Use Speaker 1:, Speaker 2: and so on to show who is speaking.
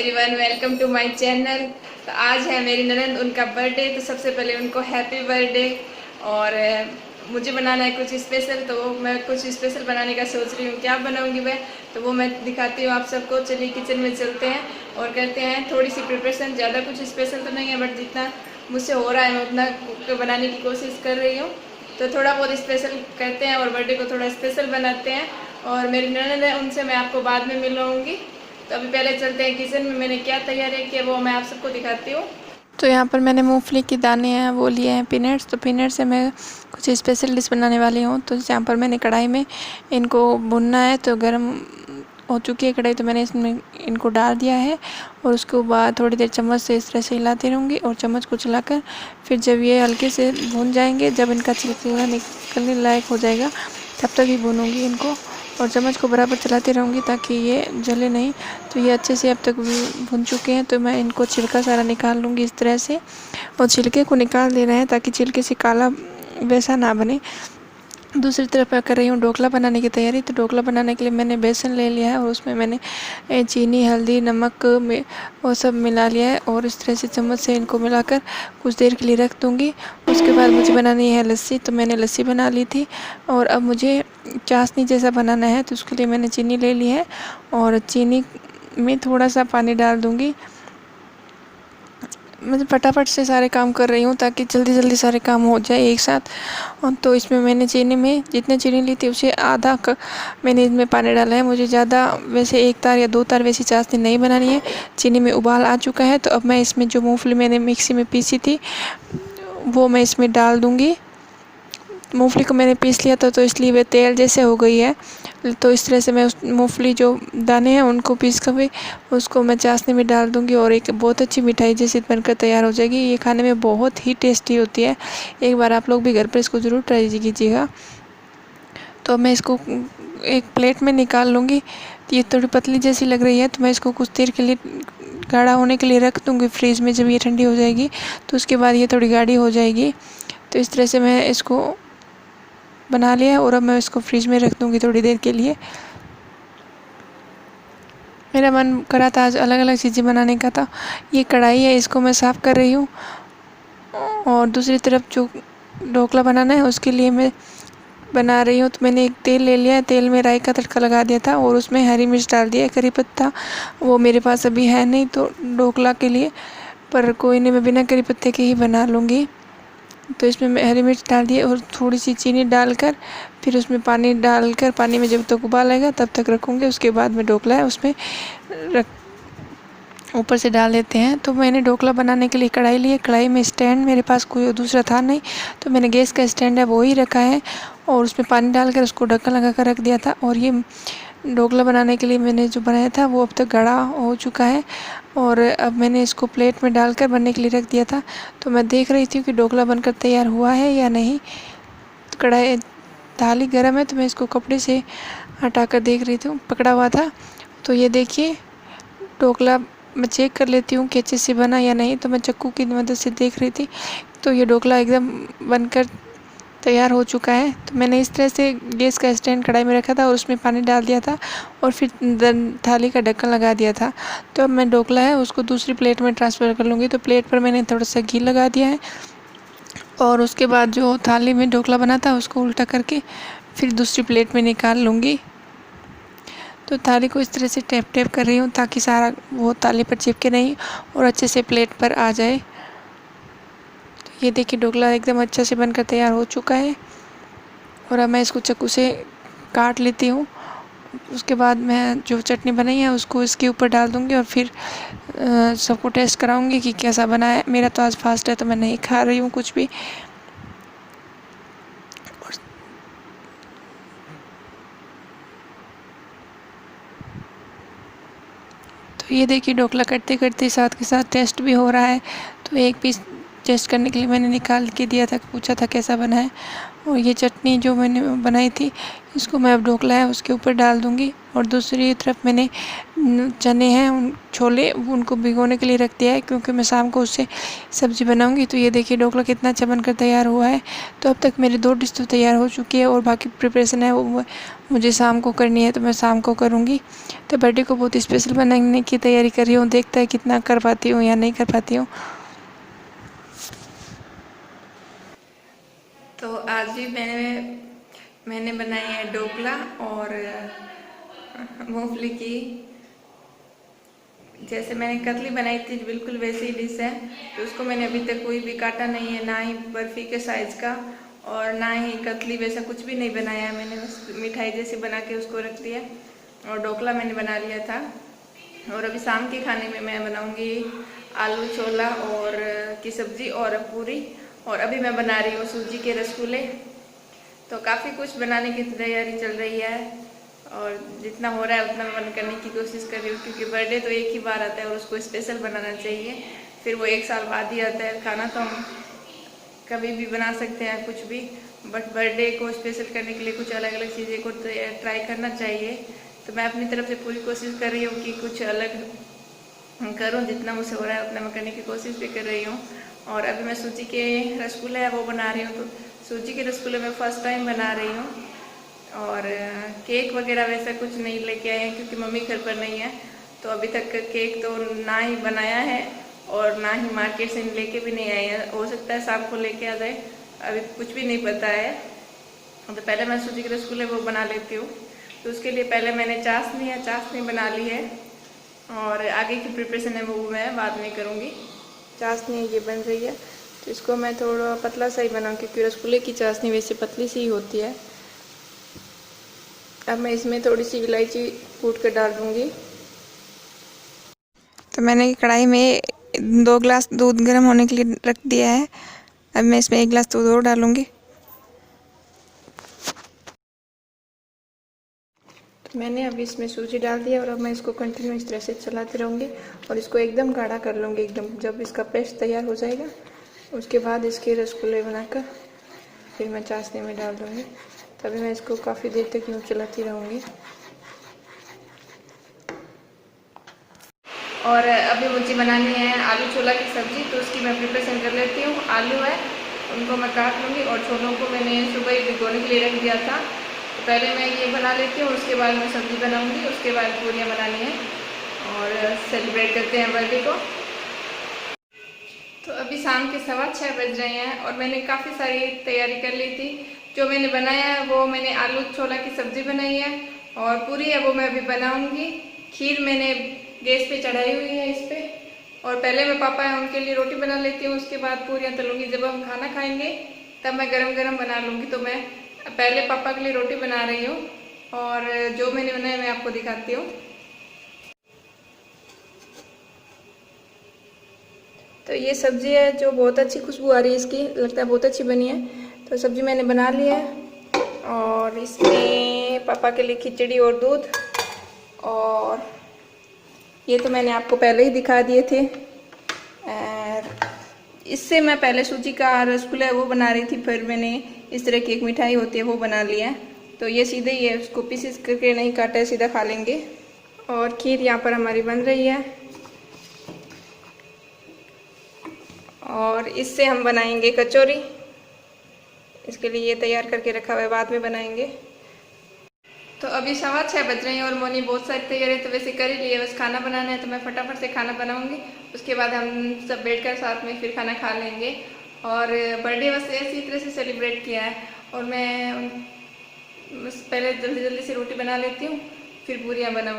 Speaker 1: Everyone, welcome to my channel. तो आज है मेरी ननद उनका बर्थडे, तो सबसे पहले उनको हैप्पी बर्थडे। और मुझे बनाना है कुछ स्पेशल, तो मैं कुछ स्पेशल बनाने का सोच रही हूँ। क्या बनाऊँगी मैं, तो वो मैं दिखाती हूँ आप सबको। चलिए किचन में चलते हैं और करते हैं थोड़ी सी प्रिपरेशन। ज़्यादा कुछ स्पेशल तो नहीं है, बट जितना मुझसे हो रहा है मैं उतना बनाने की कोशिश कर रही हूँ। तो थोड़ा बहुत स्पेशल करते हैं और बर्थडे को थोड़ा स्पेशल बनाते हैं। और मेरी ननद है, उनसे मैं आपको बाद में मिलवाऊँगी। तो अभी पहले चलते हैं किचन में। मैंने क्या तैयारी किया वो मैं आप सबको दिखाती हूँ।
Speaker 2: तो यहाँ पर मैंने मूंगफली के दाने हैं वो लिए हैं पीनट्स। तो पीनट से मैं कुछ स्पेशल डिश बनाने वाली हूँ। तो यहाँ पर मैंने कढ़ाई में इनको भुनना है। तो गर्म हो चुकी है कढ़ाई, तो मैंने इसमें इनको डाल दिया है और उसके बाद थोड़ी देर चम्मच से इस तरह से हिलाती रहूँगी और चम्मच को चलाकर फिर जब ये हल्के से भून जाएंगे, जब इनका छिलका निकलने लायक हो जाएगा, तब तक ही भूनूँगी इनको और चम्मच को बराबर चलाती रहूँगी ताकि ये जले नहीं। तो ये अच्छे से अब तक भुन चुके हैं। तो मैं इनको छिलका सारा निकाल लूँगी इस तरह से, और छिलके को निकाल देना है ताकि छिलके से काला वैसा ना बने। दूसरी तरफ मैं कर रही हूँ ढोकला बनाने की तैयारी। तो ढोकला बनाने के लिए मैंने बेसन ले लिया है और उसमें मैंने चीनी, हल्दी, नमक में वो सब मिला लिया है और इस तरह से चम्मच से इनको मिलाकर कुछ देर के लिए रख दूँगी। उसके बाद मुझे बनानी है लस्सी। तो मैंने लस्सी बना ली थी और अब मुझे चाशनी जैसा बनाना है। तो उसके लिए मैंने चीनी ले ली है और चीनी में थोड़ा सा पानी डाल दूँगी। मैं फटाफट से सारे काम कर रही हूँ ताकि जल्दी जल्दी सारे काम हो जाए एक साथ। और तो इसमें मैंने चीनी में जितने चीनी ली थी उसे आधा मैंने इसमें पानी डाला है। मुझे ज़्यादा वैसे 1 तार या 2 तार वैसी चाशनी नहीं बनानी है। चीनी में उबाल आ चुका है। तो अब मैं इसमें जो मूंगफली मैंने मिक्सी में पीसी थी वो मैं इसमें डाल दूँगी। मूंगफली को मैंने पीस लिया था तो इसलिए वह तेल जैसे हो गई है। तो इस तरह से मैं उस मूंगफली जो दाने हैं उनको पीस कर भी उसको मैं चाशनी में डाल दूँगी और एक बहुत अच्छी मिठाई जैसी बनकर तैयार हो जाएगी। ये खाने में बहुत ही टेस्टी होती है। एक बार आप लोग भी घर पर इसको ज़रूर ट्राई कीजिएगा। तो मैं इसको एक प्लेट में निकाल लूँगी। ये थोड़ी पतली जैसी लग रही है तो मैं इसको कुछ देर के लिए गाढ़ा होने के लिए रख दूँगी फ्रीज में। जब ये ठंडी हो जाएगी तो उसके बाद ये थोड़ी गाढ़ी हो जाएगी। तो इस तरह से मैं इसको बना लिया और अब मैं इसको फ्रिज में रख दूँगी थोड़ी देर के लिए। मेरा मन करा था आज अलग अलग चीज़ें बनाने का। था ये कढ़ाई है, इसको मैं साफ़ कर रही हूँ और दूसरी तरफ जो ढोकला बनाना है उसके लिए मैं बना रही हूँ। तो मैंने एक तेल ले लिया है, तेल में राई का तड़का लगा दिया था और उसमें हरी मिर्च डाल दिया है। करी पत्ता वो मेरे पास अभी है नहीं तो ढोकला के लिए, पर कोई नहीं, मैं बिना करी पत्ते के ही बना लूँगी। तो इसमें मैं हरी मिर्च डाल दी और थोड़ी सी चीनी डालकर फिर उसमें पानी डालकर पानी में जब तक उबाल आएगा तब तक रखूँगी। उसके बाद में ढोकला है उसमें रख ऊपर से डाल देते हैं। तो मैंने ढोकला बनाने के लिए कढ़ाई ली है। कढ़ाई में स्टैंड मेरे पास कोई दूसरा था नहीं, तो मैंने गैस का स्टैंड है वो ही रखा है और उसमें पानी डालकर उसको ढक्कन लगा कर रख दिया था। और ये ढोकला बनाने के लिए मैंने जो बनाया था वो अब तक गाढ़ा हो चुका है और अब मैंने इसको प्लेट में डालकर बनने के लिए रख दिया था। तो मैं देख रही थी कि ढोकला बनकर तैयार हुआ है या नहीं। तो कढ़ाई थाली गर्म है तो मैं इसको कपड़े से हटाकर देख रही थी, पकड़ा हुआ था। तो ये देखिए ढोकला मैं चेक कर लेती हूँ कि अच्छे से बना या नहीं। तो मैं चाकू की मदद से देख रही थी तो ये ढोकला एकदम बनकर तैयार हो चुका है। तो मैंने इस तरह से गैस का स्टैंड कढ़ाई में रखा था और उसमें पानी डाल दिया था और फिर थाली का ढक्कन लगा दिया था। तो अब मैं ढोकला है उसको दूसरी प्लेट में ट्रांसफ़र कर लूँगी। तो प्लेट पर मैंने थोड़ा सा घी लगा दिया है और उसके बाद जो थाली में ढोकला बना था उसको उल्टा करके फिर दूसरी प्लेट में निकाल लूँगी। तो थाली को इस तरह से टैप टैप कर रही हूँ ताकि सारा वो थाली पर चिपके नहीं और अच्छे से प्लेट पर आ जाए। तो ये देखिए ढोकला एकदम अच्छा से बनकर तैयार हो चुका है और अब मैं इसको चाकू से काट लेती हूँ। उसके बाद मैं जो चटनी बनाई है उसको इसके ऊपर डाल दूँगी और फिर सबको टेस्ट कराऊँगी कि कैसा बना है। मेरा तो आज फास्ट है तो मैं नहीं खा रही हूँ कुछ भी। तो ये देखिए ढोकला करते करते साथ के साथ टेस्ट भी हो रहा है। तो एक पीस टेस्ट करने के लिए मैंने निकाल के दिया था, पूछा था कैसा बना है और ये चटनी जो मैंने बनाई थी इसको मैं अब ढोकला है उसके ऊपर डाल दूँगी। और दूसरी तरफ मैंने चने हैं उन छोले उनको भिगोने के लिए रख दिया है, क्योंकि मैं शाम को उससे सब्ज़ी बनाऊँगी। तो ये देखिए ढोकला कितना अच्छा बनकर तैयार हुआ है। तो अब तक मेरी 2 डिश तो तैयार हो चुकी है और बाकी प्रिपरेशन है वो मुझे शाम को करनी है, तो मैं शाम को करूँगी। तो बर्थडे को बहुत स्पेशल बनाने की तैयारी कर रही हूँ, देखता है कितना कर पाती हूँ या नहीं कर पाती हूँ।
Speaker 1: तो आज भी मैंने बनाई है ढोकला और मूंगफली की, जैसे मैंने कतली बनाई थी बिल्कुल वैसी ही डिश है। तो उसको मैंने अभी तक कोई भी काटा नहीं है, ना ही बर्फ़ी के साइज़ का और ना ही कतली वैसा कुछ भी नहीं बनाया है। मैंने बस मिठाई जैसी बना के उसको रख दिया और ढोकला मैंने बना लिया था। और अभी शाम के खाने में मैं बनाऊंगी आलू छोला और की सब्ज़ी और पूरी। और अभी मैं बना रही हूँ सूजी के रसगुल्ले। तो काफ़ी कुछ बनाने की तैयारी चल रही है और जितना हो रहा है उतना मैं करने की कोशिश कर रही हूँ, क्योंकि बर्थडे तो एक ही बार आता है और उसको स्पेशल बनाना चाहिए। फिर वो 1 साल बाद ही आता है। खाना तो हम कभी भी बना सकते हैं कुछ भी, बट बर्थडे को स्पेशल करने के लिए कुछ अलग अलग चीज़ें को ट्राई करना चाहिए। तो मैं अपनी तरफ से पूरी कोशिश कर रही हूँ कि कुछ अलग करूँ, जितना मुझसे हो रहा है उतना मैं करने की कोशिश भी कर रही हूँ। और अभी मैं सूजी के रसगुल्ले है वो बना रही हूँ। तो सूजी के रसगुल्ले मैं फ़र्स्ट टाइम बना रही हूँ और केक वगैरह वैसा कुछ नहीं लेके आए हैं, क्योंकि मम्मी घर पर नहीं है। तो अभी तक केक तो ना ही बनाया है और ना ही मार्केट से लेके भी नहीं आए हैं। हो सकता है शाम को लेके आ जाए, अभी कुछ भी नहीं पता है। तो पहले मैं सूजी के रसगुल्ले वो बना लेती हूँ। तो उसके लिए पहले मैंने चाशनी बना ली है और आगे की प्रिपरेशन है वो मैं बाद में करूँगी। चाशनी ये बन रही है तो इसको मैं थोड़ा पतला सा ही बनाऊँ, क्योंकि रसगुल्ले की चाशनी वैसे पतली सी ही होती है। अब मैं इसमें थोड़ी सी इलायची कूट कर डाल दूँगी।
Speaker 2: तो मैंने कढ़ाई में 2 गिलास दूध गर्म होने के लिए रख दिया है। अब मैं इसमें 1 गिलास दूध और डालूँगी।
Speaker 1: तो मैंने अभी इसमें सूजी डाल दिया और अब मैं इसको कंटिन्यू इस तरह से चलाती रहूँगी और इसको एकदम गाढ़ा कर लूँगी। एकदम जब इसका पेस्ट तैयार हो जाएगा उसके बाद इसके रसगुल्ले बनाकर फिर मैं चाशनी में डाल दूँगी। तभी मैं इसको काफ़ी देर तक यूँ चलाती रहूँगी। और अभी मुझे बनानी है आलू छोला की सब्ज़ी, तो उसकी मैं प्रिपरेशन कर लेती हूँ। आलू है उनको मैं काट लूँगी और छोलों को मैंने सुबह ही भिगोने के लिए रख दिया था। तो पहले मैं ये बना लेती हूँ, उसके बाद मैं सब्ज़ी बनाऊँगी, उसके बाद पूरियाँ बनानी है और सेलिब्रेट करते हैं बर्थडे को। तो अभी शाम के 6:15 बज रहे हैं और मैंने काफ़ी सारी तैयारी कर ली थी। जो मैंने बनाया है वो मैंने आलू छोला की सब्ज़ी बनाई है और पूरी है वो मैं अभी बनाऊँगी। खीर मैंने गैस पे चढ़ाई हुई है इस पर। और पहले मैं पापा है उनके लिए रोटी बना लेती हूँ, उसके बाद पूरियाँ तलूँगी। जब हम खाना खाएंगे तब मैं गरम गरम बना लूँगी। तो मैं पहले पापा के लिए रोटी बना रही हूँ और जो मैंने बनाया मैं आपको दिखाती हूँ। तो ये सब्ज़ी है जो बहुत अच्छी खुशबू आ रही है इसकी, लगता है बहुत अच्छी बनी है। तो सब्ज़ी मैंने बना ली है और इसमें पापा के लिए खिचड़ी और दूध, और ये तो मैंने आपको पहले ही दिखा दिए थे। और इससे मैं पहले सूजी का रसगुल्ला वो बना रही थी, फिर मैंने इस तरह की एक मिठाई होती है वो बना लिया है। तो ये सीधे ही है, उसको पीसेस करके नहीं काटा है, सीधा खा लेंगे। और खीर यहाँ पर हमारी बन रही है और इससे हम बनाएंगे कचौरी। इसके लिए ये तैयार करके रखा हुआ है, बाद में बनाएंगे। तो अभी 6:15 बज रहे हैं और मोनी बहुत सारी तैयारी तो वैसे कर ही ली है, बस खाना बनाना है। तो मैं फटाफट से खाना बनाऊंगी, उसके बाद हम सब बैठकर साथ में फिर खाना खा लेंगे। और बर्थडे बस ऐसी तरह से सेलिब्रेट किया है। और मैं बस पहले जल्दी जल्दी से रोटी बना लेती हूँ, फिर पूरियाँ बनाऊँ।